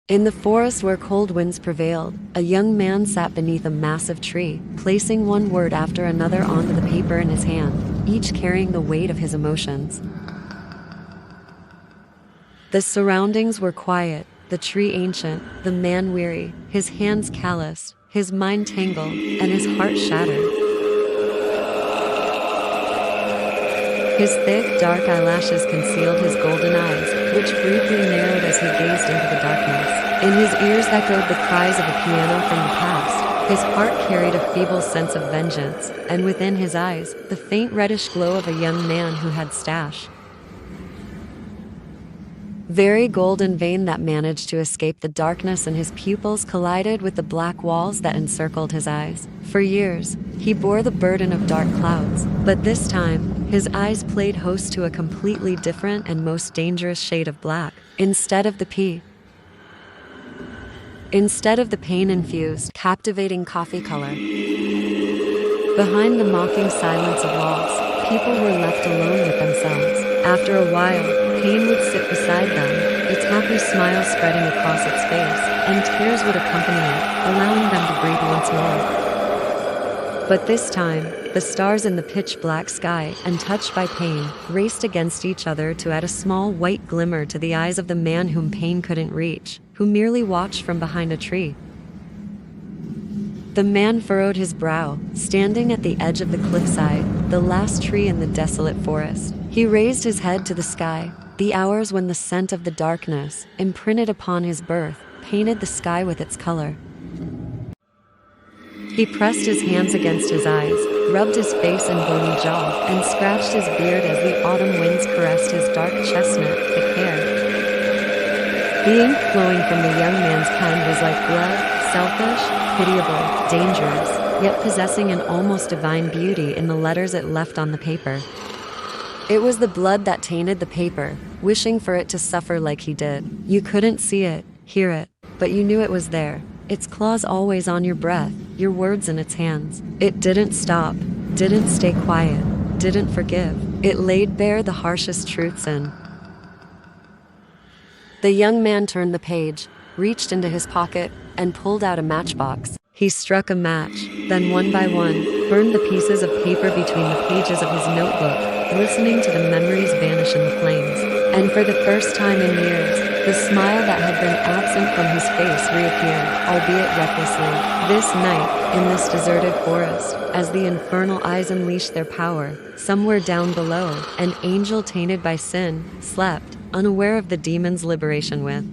In the forest where cold winds prevailed, a young man sat beneath a massive tree, placing one word after another onto the paper in his hand, each carrying the weight of his emotions. The surroundings were quiet, the tree ancient, the man weary, his hands calloused, his mind tangled, and his heart shattered. His thick, dark eyelashes concealed his golden eyes, which briefly narrowed as he gazed into the darkness. In his ears echoed the cries of a piano from the past. His heart carried a feeble sense of vengeance, and within his eyes, the faint reddish glow of a young man who had stash. Very golden vein that managed to escape the darkness, and his pupils collided with the black walls that encircled his eyes. For years, he bore the burden of dark clouds, but this time, his eyes played host to a completely different and most dangerous shade of black. Instead of the pain-infused, captivating coffee color. Behind the mocking silence of walls, people were left alone with themselves. After a while, pain would sit beside them, its happy smile spreading across its face, and tears would accompany it, allowing them to breathe once more. But this time, the stars in the pitch-black sky, untouched by pain, raced against each other to add a small white glimmer to the eyes of the man whom pain couldn't reach, who merely watched from behind a tree. The man furrowed his brow, standing at the edge of the cliffside, the last tree in the desolate forest. He raised his head to the sky, the hours when the scent of the darkness, imprinted upon his birth, painted the sky with its color. He pressed his hands against his eyes, rubbed his face and bony jaw, and scratched his beard as the autumn winds caressed his dark chestnut, thick hair. The ink flowing from the young man's pen was like blood, selfish, pitiable, dangerous, yet possessing an almost divine beauty in the letters it left on the paper. It was the blood that tainted the paper, wishing for it to suffer like he did. You couldn't see it, hear it, but you knew it was there, its claws always on your breath, your words in its hands. It didn't stop, didn't stay quiet, didn't forgive. It laid bare the harshest truths in. The young man turned the page, reached into his pocket, and pulled out a matchbox. He struck a match, then one by one, burned the pieces of paper between the pages of his notebook, listening to the memories vanish in the flames. And for the first time in years, the smile that had been absent from his face reappeared, albeit recklessly. This night, in this deserted forest, as the infernal eyes unleashed their power, somewhere down below, an angel tainted by sin slept, unaware of the demon's liberation with.